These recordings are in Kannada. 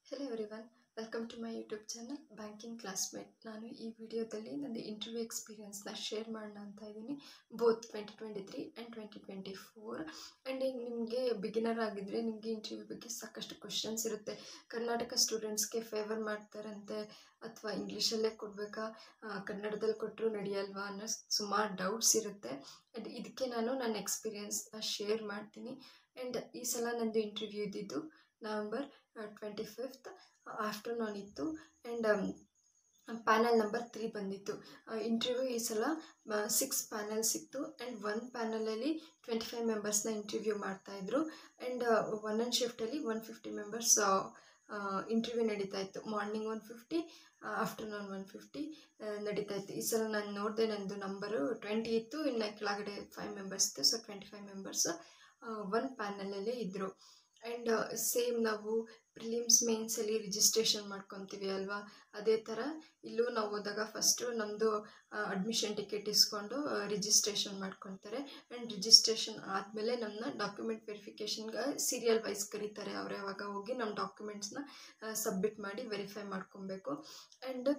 Hello everyone, welcome to my YouTube channel banking classmate. ನಾನು ಈ ವಿಡಿಯೋದಲ್ಲಿ ನನ್ನ ಇಂಟರ್ವ್ಯೂ ಎಕ್ಸ್ಪೀರಿಯನ್ಸ್ನ ಶೇರ್ ಮಾಡೋಣ ಅಂತ ಇದ್ದೀನಿ, ಬೋತ್ 2023 ಆ್ಯಂಡ್ 2024. ಆ್ಯಂಡ್ ಈಗ ನಿಮಗೆ ಬಿಗಿನರ್ ಆಗಿದ್ದರೆ ನಿಮಗೆ ಇಂಟರ್ವ್ಯೂ ಬಗ್ಗೆ ಸಾಕಷ್ಟು ಕ್ವಶನ್ಸ್ ಇರುತ್ತೆ. ಕರ್ನಾಟಕ ಸ್ಟೂಡೆಂಟ್ಸ್ಗೆ ಫೇವರ್ ಮಾಡ್ತಾರಂತೆ ಅಥವಾ ಇಂಗ್ಲೀಷಲ್ಲೇ ಕೊಡಬೇಕಾ, ಕನ್ನಡದಲ್ಲಿ ಕೊಟ್ಟರು ನಡೆಯಲ್ವಾ ಅನ್ನೋ ಸುಮಾರು ಡೌಟ್ಸ್ ಇರುತ್ತೆ. ಆ್ಯಂಡ್ ಇದಕ್ಕೆ ನಾನು ನನ್ನ ಎಕ್ಸ್ಪೀರಿಯನ್ಸ್ನ ಶೇರ್ ಮಾಡ್ತೀನಿ. ಆ್ಯಂಡ್ ಈ ಸಲ ನಂದು ಇಂಟರ್ವ್ಯೂ ಇದ್ದಿದ್ದು ನವಂಬರ್ 25th ಆಫ್ಟರ್ನೂನ್ ಇತ್ತು. ಆ್ಯಂಡ್ ಪ್ಯಾನಲ್ ನಂಬರ್ 3 ಬಂದಿತ್ತು. ಇಂಟರ್ವ್ಯೂ ಈ ಸಲ 6 ಪ್ಯಾನಲ್ಸ್ ಇತ್ತು. ಆ್ಯಂಡ್ 1 ಪ್ಯಾನಲಲ್ಲಿ 25 ಮೆಂಬರ್ಸ್ನ ಇಂಟರ್ವ್ಯೂ ಮಾಡ್ತಾಯಿದ್ರು. ಆ್ಯಂಡ್ ಒಂದೊಂದು ಶಿಫ್ಟಲ್ಲಿ 150 ಮೆಂಬರ್ಸ್ ಇಂಟರ್ವ್ಯೂ ನಡೀತಾ ಇತ್ತು. ಮಾರ್ನಿಂಗ್ 150, ಆಫ್ಟರ್ನೂನ್ 150 ನಡೀತಾ ಇತ್ತು. ಈ ಸಲ ನಾನು ನೋಡಿದೆ, ನಂದು ನಂಬರು 20 ಇತ್ತು, ಇನ್ನು ಕೆಳಗಡೆ 5 ಮೆಂಬರ್ಸ್ ಇತ್ತು. ಸೊ 25 ಮೆಂಬರ್ಸ್ 1 ಪ್ಯಾನಲಲ್ಲೇ ಇದ್ದರು. ಆ್ಯಂಡ್ ಸೇಮ್ ನಾವು ಪ್ರಿಲಿಮ್ಸ್ ಮೇನ್ಸಲ್ಲಿ ರಿಜಿಸ್ಟ್ರೇಷನ್ ಮಾಡ್ಕೊತೀವಿ ಅಲ್ವಾ, ಅದೇ ಥರ ಇಲ್ಲೂ ನಾವು ಹೋದಾಗ ಫಸ್ಟು ನಮ್ಮದು ಅಡ್ಮಿಷನ್ ಟಿಕೆಟ್ ಇಸ್ಕೊಂಡು ರಿಜಿಸ್ಟ್ರೇಷನ್ ಮಾಡ್ಕೊತಾರೆ. ಆ್ಯಂಡ್ ರಿಜಿಸ್ಟ್ರೇಷನ್ ಆದಮೇಲೆ ನಮ್ಮನ್ನ ಡಾಕ್ಯುಮೆಂಟ್ ವೆರಿಫಿಕೇಷನ್ಗೆ ಸೀರಿಯಲ್ ವೈಸ್ ಕರೀತಾರೆ. ಅವ್ರು ಯಾವಾಗ ಹೋಗಿ ನಮ್ಮ ಡಾಕ್ಯುಮೆಂಟ್ಸ್ನ ಸಬ್ಮಿಟ್ ಮಾಡಿ ವೆರಿಫೈ ಮಾಡ್ಕೊಬೇಕು. ಆ್ಯಂಡ್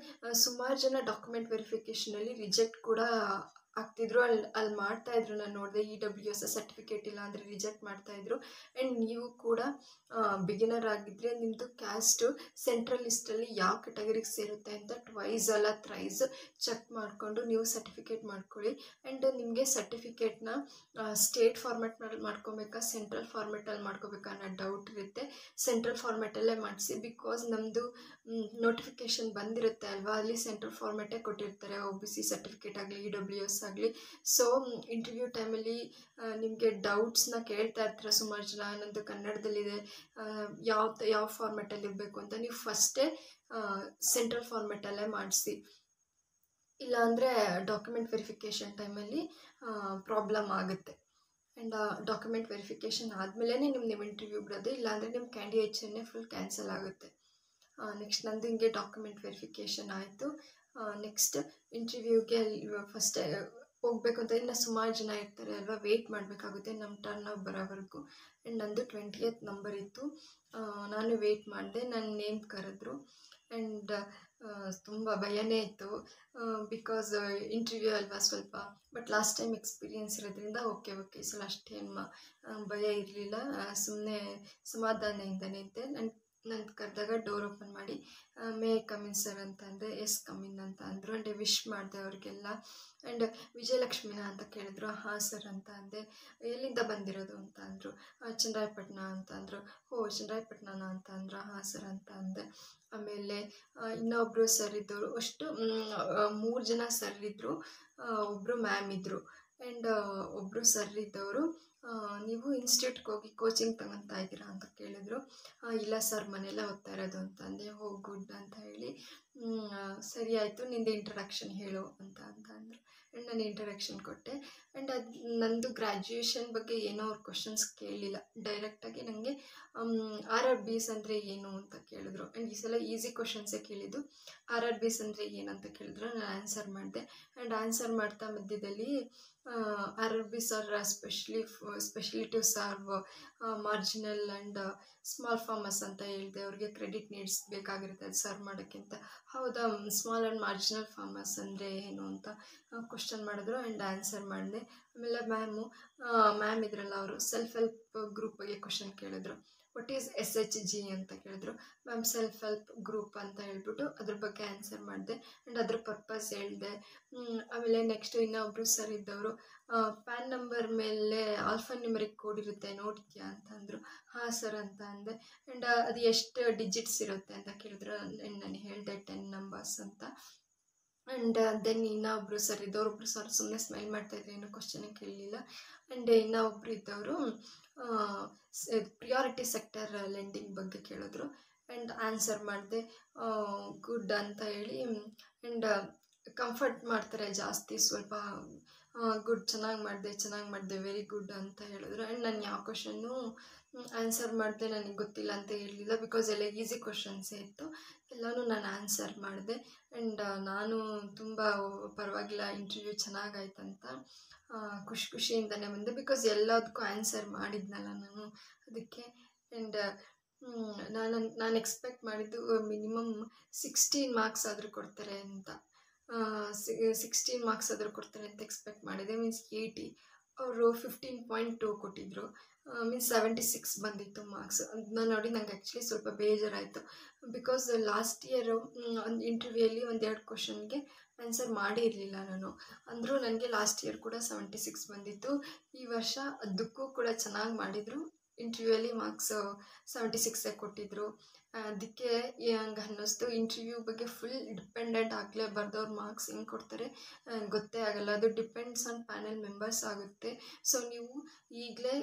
ಸುಮಾರು ಜನ ಡಾಕ್ಯುಮೆಂಟ್ ವೆರಿಫಿಕೇಷನಲ್ಲಿ ರಿಜೆಕ್ಟ್ ಕೂಡ ಆಗ್ತಿದ್ರು. ಅಲ್ಲಿ ಮಾಡ್ತಾಯಿದ್ರು, ನಾನು ನೋಡಿದೆ. EWS ಸರ್ಟಿಫಿಕೇಟ್ ಇಲ್ಲ ಅಂದರೆ ರಿಜೆಕ್ಟ್ ಮಾಡ್ತಾಯಿದ್ರು. ಆ್ಯಂಡ್ ನೀವು ಕೂಡ ಬಿಗಿನರ್ ಆಗಿದ್ದರೆ ನಿಮ್ಮದು ಕ್ಯಾಸ್ಟು ಸೆಂಟ್ರಲ್ ಲಿಸ್ಟಲ್ಲಿ ಯಾವ ಕ್ಯಾಟಗರಿಗೆ ಸೇರುತ್ತೆ ಅಂತ ಟ್ವೈಸ್ ಅಲ್ಲ ಥ್ರೈಸ್ ಚೆಕ್ ಮಾಡಿಕೊಂಡು ನೀವು ಸರ್ಟಿಫಿಕೇಟ್ ಮಾಡ್ಕೊಳ್ಳಿ. ಆ್ಯಂಡ್ ನಿಮಗೆ ಸರ್ಟಿಫಿಕೇಟ್ನ ಸ್ಟೇಟ್ ಫಾರ್ಮೆಟ್ನಲ್ಲಿ ಮಾಡ್ಕೊಬೇಕಾ, ಸೆಂಟ್ರಲ್ ಫಾರ್ಮೆಟಲ್ಲಿ ಮಾಡ್ಕೋಬೇಕಾ ಅನ್ನೋ ಡೌಟ್ ಇರುತ್ತೆ. ಸೆಂಟ್ರಲ್ ಫಾರ್ಮೆಟಲ್ಲೇ ಮಾಡಿಸಿ, ಬಿಕಾಸ್ ನಮ್ಮದು ನೋಟಿಫಿಕೇಷನ್ ಬಂದಿರುತ್ತೆ ಅಲ್ವಾ, ಅಲ್ಲಿ ಸೆಂಟ್ರಲ್ ಫಾರ್ಮೆಟೇ ಕೊಟ್ಟಿರ್ತಾರೆ. OBC ಸರ್ಟಿಫಿಕೇಟ್ ಆಗಲಿ, EWS ಆಗಲಿ. ಸೊ ಇಂಟರ್ವ್ಯೂ ಟೈಮಲ್ಲಿ ನಿಮಗೆ ಡೌಟ್ಸ್ನ ಕೇಳ್ತಾ ಇರ್ತಾರೆ ಸುಮಾರು ಜನ. ನನ್ನದು ಕನ್ನಡದಲ್ಲಿದೆ, ಯಾವ ಫಾರ್ಮೆಟಲ್ಲಿ ಇರಬೇಕು ಅಂತ. ನೀವು ಫಸ್ಟೇ ಸೆಂಟ್ರಲ್ ಫಾರ್ಮೆಟಲ್ಲೇ ಮಾಡಿಸಿ, ಇಲ್ಲಾಂದರೆ ಡಾಕ್ಯುಮೆಂಟ್ ವೆರಿಫಿಕೇಷನ್ ಟೈಮಲ್ಲಿ ಪ್ರಾಬ್ಲಮ್ ಆಗುತ್ತೆ. ಆ್ಯಂಡ್ ಡಾಕ್ಯುಮೆಂಟ್ ವೆರಿಫಿಕೇಷನ್ ಆದಮೇಲೆ ನಿಮ್ಮ ಇಂಟರ್ವ್ಯೂ ಬಿಡೋದು, ಇಲ್ಲಾಂದರೆ ನಿಮ್ಮ ಕ್ಯಾಂಡಿಡೇಟ್ಸನ್ನೇ ಫುಲ್ ಕ್ಯಾನ್ಸಲ್ ಆಗುತ್ತೆ. ನೆಕ್ಸ್ಟ್ ನಂದು ಹಿಂಗೆ ಡಾಕ್ಯುಮೆಂಟ್ ವೆರಿಫಿಕೇಷನ್ ಆಯಿತು. ನೆಕ್ಸ್ಟ್ ಇಂಟರ್ವ್ಯೂಗೆ ಫಸ್ಟ್ ಹೋಗ್ಬೇಕು ಅಂತ ಇನ್ನು ಸುಮಾರು ಜನ ಇರ್ತಾರೆ ಅಲ್ವಾ, ವೆಯ್ಟ್ ಮಾಡಬೇಕಾಗುತ್ತೆ ನಮ್ಮ ಟರ್ನ್ ಬರೋವರೆಗೂ. ಆ್ಯಂಡ್ ನಂದು 20th ನಂಬರ್ ಇತ್ತು. ನಾನು ವೆಯ್ಟ್ ಮಾಡಿದೆ. ನನ್ನ ನೇಮ್ ಕರೆದ್ರು. ಆ್ಯಂಡ್ ತುಂಬ ಭಯನೇ ಇತ್ತು, ಬಿಕಾಸ್ ಇಂಟರ್ವ್ಯೂ ಅಲ್ವಾ ಸ್ವಲ್ಪ. ಬಟ್ ಲಾಸ್ಟ್ ಟೈಮ್ ಎಕ್ಸ್ಪೀರಿಯೆನ್ಸ್ ಇರೋದ್ರಿಂದ ಓಕೆ ಈ ಸಲ ಅಷ್ಟೇನು ಭಯ ಇರಲಿಲ್ಲ. ಸುಮ್ಮನೆ ಸಮಾಧಾನದಿಂದನೇ ಇದ್ದೆ. ನನ್ನ ಕರೆದಾಗ ಡೋರ್ ಓಪನ್ ಮಾಡಿ ಮೇ ಕಮಿನ್ ಸರ್ ಅಂತ ಅಂದೆ. ಎಸ್ ಕಮಿನ್ ಅಂತ ಅಂದರು. ಆ್ಯಂಡ್ ವಿಶ್ ಮಾಡಿದೆ ಅವ್ರಿಗೆಲ್ಲ. ಆ್ಯಂಡ್ ವಿಜಯಲಕ್ಷ್ಮಿನ ಅಂತ ಕೇಳಿದ್ರು. ಹಾಂ ಸರ್ ಅಂತ ಅಂದೆ. ಎಲ್ಲಿಂದ ಬಂದಿರೋದು ಅಂತ ಅಂದರು. ಚನ್ನರಾಯಪಟ್ಟಣ ಅಂತ ಅಂದರು. ಚನ್ನರಾಯಪಟ್ಟಣನ ಅಂತ ಅಂದರು. ಹಾಂ ಸರ್ ಅಂತ ಅಂದೆ. ಆಮೇಲೆ ಇನ್ನೊಬ್ಬರು ಸರ್ ಇದ್ದವರು, ಅಷ್ಟು 3 ಜನ ಸರ್ ಇದ್ದರು, ಒಬ್ಬರು ಮ್ಯಾಮ್ ಇದ್ದರು. ಆ್ಯಂಡ್ ಒಬ್ಬರು ಸರ್ ಇದ್ದವರು, ನೀವು ಇನ್ಸ್ಟಿಟ್ಯೂಟ್ಗೆ ಹೋಗಿ ಕೋಚಿಂಗ್ ತಗೊತಾ ಇದ್ದೀರಾ ಅಂತ ಕೇಳಿದ್ರು. ಇಲ್ಲ ಸರ್, ಮನೆಯಲ್ಲೇ ಓದ್ತಾ ಇರೋದು ಅಂತ ಅಂದೆ. ಗುಡ್ ಅಂತ ಹೇಳಿ, ಸರಿ ಆಯಿತು, ನಿಂದು ಇಂಟ್ರಡಕ್ಷನ್ ಹೇಳು ಅಂತ ಅಂದರು. ಆ್ಯಂಡ್ ನಾನು ಇಂಟ್ರಡಕ್ಷನ್ ಕೊಟ್ಟೆ. ಆ್ಯಂಡ್ ಅದು ನಂದು ಗ್ರ್ಯಾಜುಯೇಷನ್ ಬಗ್ಗೆ ಏನೋ ಅವ್ರು ಕ್ವಶನ್ಸ್ ಕೇಳಲಿಲ್ಲ. ಡೈರೆಕ್ಟಾಗಿ ನನಗೆ RRBs ಅಂದರೆ ಏನು ಅಂತ ಕೇಳಿದ್ರು. ಆ್ಯಂಡ್ ಈ ಸಲ ಈಸಿ ಕ್ವಶನ್ಸೇ ಕೇಳಿದ್ದು. RRBs ಅಂದರೆ ಏನಂತ ಕೇಳಿದ್ರು, ನಾನು ಆನ್ಸರ್ ಮಾಡಿದೆ. ಆ್ಯಂಡ್ ಆನ್ಸರ್ ಮಾಡ್ತಾ ಮಧ್ಯದಲ್ಲಿ RRBs are specialities are marginal and small farmers ಅಂತ ಹೇಳಿದೆ. ಅವ್ರಿಗೆ ಕ್ರೆಡಿಟ್ ನೀಡ್ಸ್ ಬೇಕಾಗಿರುತ್ತೆ ಅದು ಸರ್ವ್ ಮಾಡೋಕ್ಕಿಂತ. ಹೌದಾ, ಸ್ಮಾಲ್ ಆ್ಯಂಡ್ ಮಾರ್ಜಿನಲ್ ಫಾರ್ಮರ್ಸ್ ಅಂದರೆ ಏನು ಅಂತ ಕ್ವಶನ್ ಮಾಡಿದ್ರು. ಆ್ಯಂಡ್ ಆನ್ಸರ್ ಮಾಡಿದೆ. ಆಮೇಲೆ ಮ್ಯಾಮ್ ಇದ್ರಲ್ಲ, ಅವರು ಸೆಲ್ಫ್ ಹೆಲ್ಪ್ ಗ್ರೂಪ್ ಬಗ್ಗೆ ಕ್ವಶನ್ ಕೇಳಿದ್ರು. ವಾಟ್ ಈಸ್ SHG ಅಂತ ಕೇಳಿದ್ರು. ಮ್ಯಾಮ್ ಸೆಲ್ಫ್ ಹೆಲ್ಪ್ ಗ್ರೂಪ್ ಅಂತ ಹೇಳ್ಬಿಟ್ಟು ಅದ್ರ ಬಗ್ಗೆ ಆನ್ಸರ್ ಮಾಡಿದೆ. ಆ್ಯಂಡ್ ಅದ್ರ ಪರ್ಪಸ್ ಹೇಳಿದೆ. ಆಮೇಲೆ ನೆಕ್ಸ್ಟು ಇನ್ನೊಬ್ಬರು ಸರ್ ಇದ್ದವರು, ಪ್ಯಾನ್ ನಂಬರ್ ಮೇಲೆ ಆಲ್ಫಾನ್ಯೂಮರಿಕ್ ಕೋಡ್ ಇರುತ್ತೆ, ನೋಡಿದ್ಯಾ ಅಂತ ಅಂದರು. ಹಾಂ ಸರ್ ಅಂತ ಅಂದೆ. ಆ್ಯಂಡ್ ಅದು ಎಷ್ಟು ಡಿಜಿಟ್ಸ್ ಇರುತ್ತೆ ಅಂತ ಕೇಳಿದ್ರು. ನಾನು ಹೇಳಿದೆ 10 ನಂಬರ್ಸ್ ಅಂತ. ಆ್ಯಂಡ್ ದೆನ್ ಇನ್ನೊಬ್ಬರು ಸರ್ ಇದ್ದವರು, ಒಬ್ಬರು ಸರ್ ಸುಮ್ಮನೆ ಸ್ಮೈಲ್ ಮಾಡ್ತಾಯಿದ್ರು, ಏನೋ ಕ್ವಶನೇ ಕೇಳಲಿಲ್ಲ. ಆ್ಯಂಡ್ ಇನ್ನೊಬ್ಬರು ಇದ್ದವರು ಪ್ರಿಯಾರಿಟಿ ಸೆಕ್ಟರ್ ಲೆಂಡಿಂಗ್ ಬಗ್ಗೆ ಕೇಳಿದ್ರು. ಆ್ಯಂಡ್ ಆನ್ಸರ್ ಮಾಡಿದೆ. ಗುಡ್ ಅಂತ ಹೇಳಿ. ಆ್ಯಂಡ್ ಕಂಫರ್ಟ್ ಮಾಡ್ತಾರೆ ಜಾಸ್ತಿ ಸ್ವಲ್ಪ. ಗುಡ್, ಚೆನ್ನಾಗಿ ಮಾಡಿದೆ, ವೆರಿ ಗುಡ್ ಅಂತ ಹೇಳಿದ್ರು. ಆ್ಯಂಡ್ ನಾನು ಯಾವ ಕ್ವಶನ್ನು ಆನ್ಸರ್ ಮಾಡಿದೆ ನನಗೆ ಗೊತ್ತಿಲ್ಲ ಅಂತ ಹೇಳಲಿಲ್ಲ, ಬಿಕಾಸ್ ಎಲ್ಲ ಈಸಿ ಕ್ವಶನ್ಸೇ ಇತ್ತು. ಎಲ್ಲನೂ ನಾನು ಆನ್ಸರ್ ಮಾಡಿದೆ. ಆ್ಯಂಡ್ ನಾನು ತುಂಬ ಪರವಾಗಿಲ್ಲ, ಇಂಟರ್ವ್ಯೂ ಚೆನ್ನಾಗಾಯ್ತಂತ ಖುಷಿಯಿಂದನೇ ಬಂದೆ, ಬಿಕಾಸ್ ಎಲ್ಲದಕ್ಕೂ ಆನ್ಸರ್ ಮಾಡಿದ್ನಲ್ಲ ನಾನು, ಅದಕ್ಕೆ. ಆ್ಯಂಡ್ ನಾನು ಎಕ್ಸ್ಪೆಕ್ಟ್ ಮಾಡಿದ್ದು ಮಿನಿಮಮ್ 16 ಮಾರ್ಕ್ಸ್ ಆದರೂ ಕೊಡ್ತಾರೆ ಅಂತ. 16 ಮಾರ್ಕ್ಸ್ ಆದರೂ ಕೊಡ್ತಾರೆ ಅಂತ ಎಕ್ಸ್ಪೆಕ್ಟ್ ಮಾಡಿದೆ. ಮೀನ್ಸ್ 80, ಅವರು 15.2 ಕೊಟ್ಟಿದ್ದರು. ಮೀನ್ಸ್ 76 ಬಂದಿತ್ತು ಮಾರ್ಕ್ಸ್. ಅದನ್ನ ನೋಡಿ ನಂಗೆ ಆ್ಯಕ್ಚುಲಿ ಸ್ವಲ್ಪ ಬೇಜಾರಾಯಿತು. ಬಿಕಾಸ್ ಲಾಸ್ಟ್ ಇಯರು ಒಂದು ಇಂಟರ್ವ್ಯೂಯಲ್ಲಿ 1-2 ಕ್ವಶನ್ಗೆ ಆನ್ಸರ್ ಮಾಡಿರಲಿಲ್ಲ ನಾನು. ಅಂದರೂ ನನಗೆ ಲಾಸ್ಟ್ ಇಯರ್ ಕೂಡ 76 ಬಂದಿತ್ತು. ಈ ವರ್ಷ ಅದಕ್ಕೂ ಕೂಡ ಚೆನ್ನಾಗಿ ಮಾಡಿದರು. ಇಂಟರ್ವ್ಯೂಯಲ್ಲಿ ಮಾರ್ಕ್ಸ್ 76 ಕೊಟ್ಟಿದ್ದರು. ಅದಕ್ಕೆ ಹಂಗೆ ಅನ್ನಿಸ್ತು. ಇಂಟರ್ವ್ಯೂ ಬಗ್ಗೆ ಫುಲ್ ಡಿಪೆಂಡೆಂಟ್ ಆಗಲೇಬಾರ್ದು. ಅವ್ರು ಮಾರ್ಕ್ಸ್ ಹೆಂಗೆ ಕೊಡ್ತಾರೆ ಗೊತ್ತೇ ಆಗಲ್ಲ. ಅದು ಡಿಪೆಂಡ್ಸ್ ಆನ್ ಪ್ಯಾನೆಲ್ ಮೆಂಬರ್ಸ್ ಆಗುತ್ತೆ. ಸೊ ನೀವು ಈಗಲೇ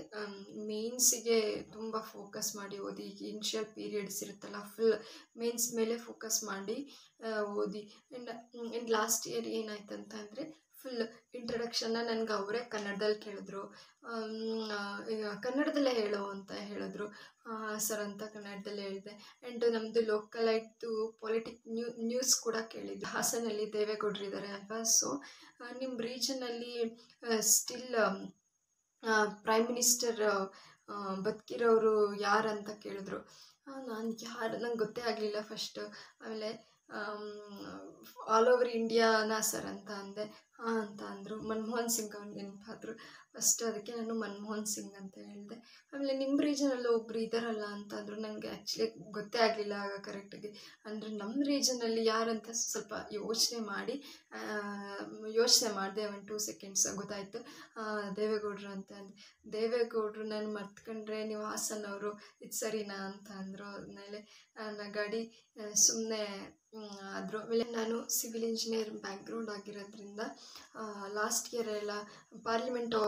ಮೇನ್ಸಿಗೆ ತುಂಬ ಫೋಕಸ್ ಮಾಡಿ ಓದಿ. ಈಗ ಇನಿಷಿಯಲ್ ಪೀರಿಯಡ್ಸ್ ಇರುತ್ತಲ್ಲ, ಫುಲ್ ಮೇನ್ಸ್ ಮೇಲೆ ಫೋಕಸ್ ಮಾಡಿ ಓದಿ. ಆ್ಯಂಡ್ ಲಾಸ್ಟ್ ಇಯರ್ ಏನಾಯ್ತು ಅಂತ ಅಂದರೆ, ಫುಲ್ ಇಂಟ್ರಡಕ್ಷನ್ನ ನನಗೆ ಅವರೇ ಕನ್ನಡದಲ್ಲಿ ಕೇಳಿದ್ರು. ಕನ್ನಡದಲ್ಲೇ ಹೇಳು ಅಂತ ಹೇಳಿದ್ರು. ಸರ್ ಅಂತ ಕನ್ನಡದಲ್ಲೇ ಹೇಳಿದೆ. ಆ್ಯಂಡ್ ನಮ್ಮದು ಲೋಕಲ್ ಆಯಿತು ನ್ಯೂಸ್ ಕೂಡ ಕೇಳಿದ್ದು. ಹಾಸನಲ್ಲಿ ದೇವೇಗೌಡರು ಇದ್ದಾರೆ ಅಲ್ವಾ. ಸೊ ನಿಮ್ಮ ರೀಜನಲ್ಲಿ ಸ್ಟಿಲ್ ಪ್ರೈಮ್ ಮಿನಿಸ್ಟರ್ ಬದುಕಿರೋರು ಯಾರಂತ ಕೇಳಿದ್ರು. ನಾನು ನಂಗೆ ಗೊತ್ತೇ ಆಗಲಿಲ್ಲ ಫಸ್ಟು. ಆಮೇಲೆ ಆಲ್ ಓವರ್ ಇಂಡಿಯಾನಾ ಸರ್ ಅಂತ ಅಂದೆ. ಹಾಂ ಅಂತ ಅಂದರು. ಮನಮೋಹನ್ ಸಿಂಗ್ ಅವ್ರು ನೆನಪಾದ್ರು ಫಸ್ಟು. ಅದಕ್ಕೆ ನಾನು ಮನಮೋಹನ್ ಸಿಂಗ್ ಅಂತ ಹೇಳಿದೆ. ಆಮೇಲೆ ನಿಮ್ಮ ರೀಜನಲ್ಲಿ ಒಬ್ಬರು ಇದ್ದಾರಲ್ಲ ಅಂತ ಅಂದರು. ನನಗೆ ಆ್ಯಕ್ಚುಲಿ ಗೊತ್ತೇ ಆಗಲಿಲ್ಲ ಆಗ ಕರೆಕ್ಟಾಗಿ. ಅಂದರೆ ನಮ್ಮ ರೀಜನಲ್ಲಿ ಯಾರಂತ ಸ್ವಲ್ಪ ಯೋಚನೆ ಮಾಡಿದೆ. 1-2 ಸೆಕೆಂಡ್ಸ್ ಗೊತ್ತಾಯಿತು. ದೇವೇಗೌಡರು ಅಂತ ಅಂದೆ. ದೇವೇಗೌಡರು ನಾನು ಮರ್ತ್ಕೊಂಡ್ರೆ ನೀವು ಹಾಸನವರು, ಇದು ಸರಿನಾ ಅಂತ ಅಂದರು. ಆದಮೇಲೆ ಗಾಡಿ ಸುಮ್ಮನೆ ಆದರು. ಆಮೇಲೆ ನಾನು ಸಿವಿಲ್ ಇಂಜಿನಿಯರ್ ಬ್ಯಾಕ್ಗ್ರೌಂಡ್ ಆಗಿರೋದ್ರಿಂದ ಲಾಸ್ಟ್ ಇಯರ್ ಎಲ್ಲ ಪಾರ್ಲಿಮೆಂಟು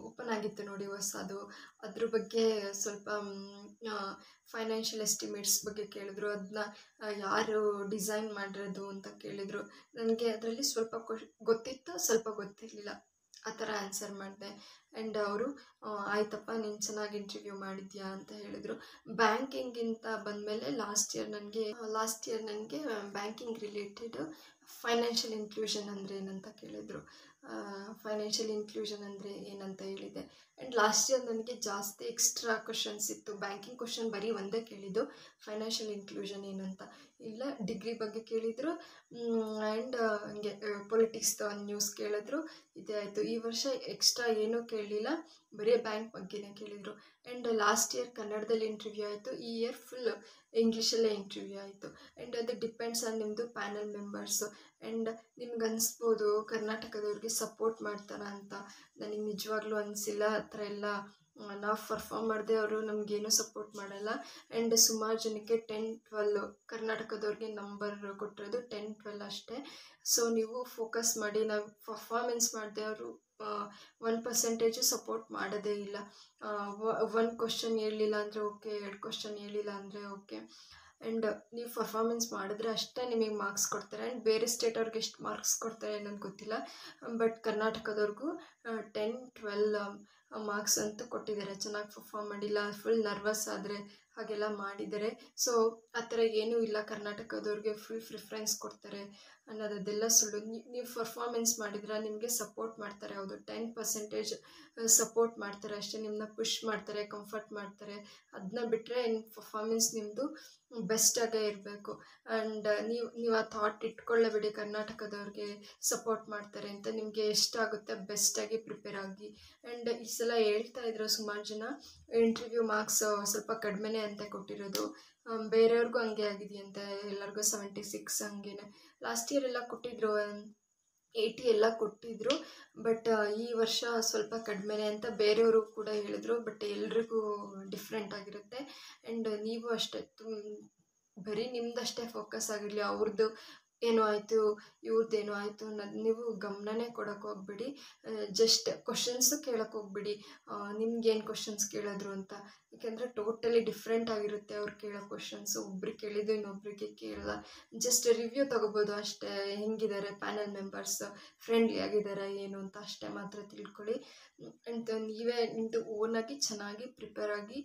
ಓಪನ್ ಆಗಿತ್ತು ನೋಡಿ ಹೊಸದು. ಅದ್ರ ಬಗ್ಗೆ ಸ್ವಲ್ಪ ಫೈನಾನ್ಷಿಯಲ್ ಎಸ್ಟಿಮೇಟ್ಸ್ ಬಗ್ಗೆ ಕೇಳಿದ್ರು. ಅದನ್ನ ಯಾರು ಡಿಸೈನ್ ಮಾಡಿರೋದು ಅಂತ ಕೇಳಿದರು. ನನಗೆ ಅದರಲ್ಲಿ ಸ್ವಲ್ಪ ಗೊತ್ತಿತ್ತು, ಸ್ವಲ್ಪ ಗೊತ್ತಿರಲಿಲ್ಲ. ಆ ಥರ ಆನ್ಸರ್ ಮಾಡಿದೆ. ಆ್ಯಂಡ್ ಅವರು ಆಯ್ತಪ್ಪ ನೀನು ಚೆನ್ನಾಗಿ ಇಂಟರ್ವ್ಯೂ ಮಾಡಿದ್ಯಾ ಅಂತ ಹೇಳಿದರು. ಬ್ಯಾಂಕಿಂಗಿಂತ ಬಂದಮೇಲೆ ಲಾಸ್ಟ್ ಇಯರ್ ನನಗೆ ಬ್ಯಾಂಕಿಂಗ್ ರಿಲೇಟೆಡ್ ಫೈನಾನ್ಷಿಯಲ್ ಇನ್ಕ್ಲೂಷನ್ ಅಂದರೆ ಏನಂತ ಕೇಳಿದರು. ಫೈನಾನ್ಷಿಯಲ್ ಇನ್ಕ್ಲೂಷನ್ ಅಂದರೆ ಏನಂತ ಹೇಳಿದೆ. ಆ್ಯಂಡ್ ಲಾಸ್ಟ್ ಇಯರ್ ನನಗೆ ಜಾಸ್ತಿ ಎಕ್ಸ್ಟ್ರಾ ಕ್ವಶನ್ಸ್ ಇತ್ತು. ಬ್ಯಾಂಕಿಂಗ್ ಕ್ವಶನ್ ಬರೀ ಒಂದೇ ಕೇಳಿದ್ದು, ಫೈನಾನ್ಷಿಯಲ್ ಇನ್ಕ್ಲೂಷನ್ ಏನಂತ ಇಲ್ಲ. ಡಿಗ್ರಿ ಬಗ್ಗೆ ಕೇಳಿದರು. ಆ್ಯಂಡ್ ಹಂಗೆ ಪೊಲಿಟಿಕ್ಸ್ದು ಒಂದು ನ್ಯೂಸ್ ಕೇಳಿದ್ರು. ಇದೇ ಆಯಿತು. ಈ ವರ್ಷ ಎಕ್ಸ್ಟ್ರಾ ಏನೂ ಕೇಳಲಿಲ್ಲ, ಬರೀ ಬ್ಯಾಂಕ್ ಬಗ್ಗೆನೇ ಕೇಳಿದರು. ಆ್ಯಂಡ್ ಲಾಸ್ಟ್ ಇಯರ್ ಕನ್ನಡದಲ್ಲಿ ಇಂಟರ್ವ್ಯೂ ಆಯಿತು. ಈ ಇಯರ್ ಫುಲ್ ಇಂಗ್ಲೀಷಲ್ಲೇ ಇಂಟರ್ವ್ಯೂ ಆಯಿತು. ಆ್ಯಂಡ್ ಅದು ಡಿಪೆಂಡ್ಸ್ ಆನ್ ನಿಮ್ಮದು ಪ್ಯಾನಲ್ ಮೆಂಬರ್ಸು. ಆ್ಯಂಡ್ ನಿಮ್ಗೆ ಅನಿಸ್ಬೋದು ಕರ್ನಾಟಕದವ್ರಿಗೆ ಸಪೋರ್ಟ್ ಮಾಡ್ತಾರಾ ಅಂತ. ನನಗೆ ನಿಜವಾಗ್ಲೂ ಅನಿಸಿಲ್ಲ. ಆ ಥರ ಎಲ್ಲ ನಾವು ಪರ್ಫಾರ್ಮ್ ಮಾಡಿದೆ ಅವರು ನಮಗೇನು ಸಪೋರ್ಟ್ ಮಾಡಲ್ಲ. ಆ್ಯಂಡ್ ಸುಮಾರು ಜನಕ್ಕೆ 10-12 ಕರ್ನಾಟಕದವ್ರಿಗೆ ನಂಬರ್ ಕೊಟ್ಟಿರೋದು 10-12 ಅಷ್ಟೇ. ಸೊ ನೀವು ಫೋಕಸ್ ಮಾಡಿ. ನಾವು ಪರ್ಫಾರ್ಮೆನ್ಸ್ ಮಾಡಿದೆ ಅವರು 1% ಸಪೋರ್ಟ್ ಮಾಡೋದೇ ಇಲ್ಲ. 1 ಕ್ವಶನ್ ಹೇಳಲಿಲ್ಲ ಅಂದರೆ ಓಕೆ, 2 ಕ್ವಶನ್ ಹೇಳಿಲ್ಲ ಅಂದರೆ ಓಕೆ. ಆ್ಯಂಡ್ ನೀವು ಪರ್ಫಾರ್ಮೆನ್ಸ್ ಮಾಡಿದ್ರೆ ಅಷ್ಟೇ ನಿಮಗೆ ಮಾರ್ಕ್ಸ್ ಕೊಡ್ತಾರೆ. ಆ್ಯಂಡ್ ಬೇರೆ ಸ್ಟೇಟವ್ರಿಗೆ ಎಷ್ಟು ಮಾರ್ಕ್ಸ್ ಕೊಡ್ತಾರೆ ಅನ್ನೋದು ಗೊತ್ತಿಲ್ಲ. ಬಟ್ ಕರ್ನಾಟಕದವ್ರಿಗೂ 10-12 ಮಾರ್ಕ್ಸ್ ಅಂತೂ ಕೊಟ್ಟಿದ್ದಾರೆ. ಚೆನ್ನಾಗಿ ಪರ್ಫಾರ್ಮ್ ಮಾಡಿಲ್ಲ, ಫುಲ್ ನರ್ವಸ್ ಆದರೆ ಹಾಗೆಲ್ಲ ಮಾಡಿದ್ದಾರೆ. ಸೊ ಆ ಥರ ಏನೂ ಇಲ್ಲ. ಕರ್ನಾಟಕದವ್ರಿಗೆ ಫುಲ್ ಪ್ರಿಫರೆನ್ಸ್ ಕೊಡ್ತಾರೆ ಅನ್ನೋದೆಲ್ಲ ಸುಳ್ಳು. ನೀವು ಪರ್ಫಾರ್ಮೆನ್ಸ್ ಮಾಡಿದ್ರೆ ನಿಮಗೆ ಸಪೋರ್ಟ್ ಮಾಡ್ತಾರೆ. ಹೌದು, 10% ಸಪೋರ್ಟ್ ಮಾಡ್ತಾರೆ ಅಷ್ಟೇ. ನಿಮ್ಮನ್ನ ಪುಷ್ ಮಾಡ್ತಾರೆ, ಕಂಫರ್ಟ್ ಮಾಡ್ತಾರೆ. ಅದನ್ನ ಬಿಟ್ಟರೆ ಪರ್ಫಾರ್ಮೆನ್ಸ್ ನಿಮ್ಮದು ಬೆಸ್ಟಾಗೇ ಇರಬೇಕು. ಆ್ಯಂಡ್ ನೀವು ಆ ಥಾಟ್ ಇಟ್ಕೊಳ್ಳೇಬೇಡಿ ಕರ್ನಾಟಕದವ್ರಿಗೆ ಸಪೋರ್ಟ್ ಮಾಡ್ತಾರೆ ಅಂತ. ನಿಮಗೆ ಎಷ್ಟಾಗುತ್ತೆ ಬೆಸ್ಟಾಗಿ ಪ್ರಿಪೇರ್ ಆಗಿ. ಆ್ಯಂಡ್ ಈ ಸಲ ಹೇಳ್ತಾ ಇದ್ರು ಸುಮಾರು ಜನ ಇಂಟರ್ವ್ಯೂ ಮಾರ್ಕ್ಸ್ ಸ್ವಲ್ಪ ಕಡಿಮೆನೇ ಅಂತ ಕೊಟ್ಟಿರೋದು. ಬೇರೆಯವ್ರಿಗೂ ಹಂಗೆ ಆಗಿದೆಯಂತೆ, ಎಲ್ಲರಿಗೂ 76 ಹಂಗೇನೆ. ಲಾಸ್ಟ್ ಇಯರ್ ಎಲ್ಲ ಕೊಟ್ಟಿದ್ರು 80 ಎಲ್ಲ ಕೊಟ್ಟಿದ್ರು. ಬಟ್ ಈ ವರ್ಷ ಸ್ವಲ್ಪ ಕಡಿಮೆನೇ ಅಂತ ಬೇರೆಯವರು ಕೂಡ ಹೇಳಿದ್ರು. ಬಟ್ ಎಲ್ರಿಗೂ ಡಿಫ್ರೆಂಟ್ ಆಗಿರುತ್ತೆ. ಆ್ಯಂಡ್ ನೀವು ಅಷ್ಟೇ ಬರೀ ನಿಮ್ಮದಷ್ಟೇ ಫೋಕಸ್ ಆಗಿರಲಿ. ಅವ್ರದ್ದು ಏನೋ ಆಯಿತು, ಇವ್ರದ್ದೇನೋ ಆಯಿತು ಅನ್ನೋದು ನೀವು ಗಮನನೇ ಕೊಡೋಕ್ಕೆ ಹೋಗ್ಬಿಡಿ. ಜಸ್ಟ್ ಕ್ವಶನ್ಸು ಕೇಳೋಕ್ಕೆ ಹೋಗ್ಬಿಡಿ, ನಿಮ್ಗೇನು ಕ್ವಶನ್ಸ್ ಕೇಳಿದ್ರು ಅಂತ. ಯಾಕೆಂದರೆ ಟೋಟಲಿ ಡಿಫ್ರೆಂಟ್ ಆಗಿರುತ್ತೆ ಅವ್ರು ಕೇಳೋ ಕ್ವಶನ್ಸು. ಒಬ್ರಿಗೆ ಕೇಳಿದ್ದು ಇನ್ನೊಬ್ರಿಗೆ ಕೇಳಲ್ಲ. ಜಸ್ಟ್ ರಿವ್ಯೂ ತೊಗೋಬೋದು ಅಷ್ಟೇ. ಹೆಂಗಿದ್ದಾರೆ ಪ್ಯಾನಲ್ ಮೆಂಬರ್ಸ್, ಫ್ರೆಂಡ್ಲಿ ಆಗಿದ್ದಾರೆ ಏನು ಅಂತ ಅಷ್ಟೇ ಮಾತ್ರ ತಿಳ್ಕೊಳ್ಳಿ. ಆ್ಯಂಡ್ ನೀವೇ ನಿಮ್ಮದು ಓನಾಗಿ ಚೆನ್ನಾಗಿ ಪ್ರಿಪೇರ್ ಆಗಿ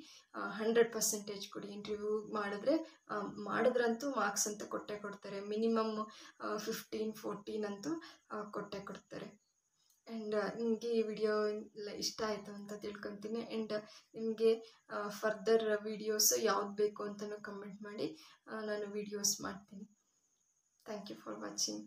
100% ಕೊಡಿ. ಇಂಟರ್ವ್ಯೂ ಮಾಡಿದ್ರಂತೂ ಮಾರ್ಕ್ಸ್ ಅಂತ ಕೊಟ್ಟೇ ಕೊಡ್ತಾರೆ. ಮಿನಿಮಮ್ 15-14 ಅಂತೂ ಕೊಟ್ಟೇ ಕೊಡ್ತಾರೆ. ಆ್ಯಂಡ್ ನಿಮಗೆ ಈ ವಿಡಿಯೋ ಇಷ್ಟ ಆಯಿತು ಅಂತ ತಿಳ್ಕೊತೀನಿ. ಆ್ಯಂಡ್ ನಿಮಗೆ ಫರ್ದರ್ ವೀಡಿಯೋಸ್ ಯಾವ್ದು ಬೇಕು ಅಂತಲೂ ಕಮೆಂಟ್ ಮಾಡಿ, ನಾನು ವೀಡಿಯೋಸ್ ಮಾಡ್ತೀನಿ. Thank you for watching.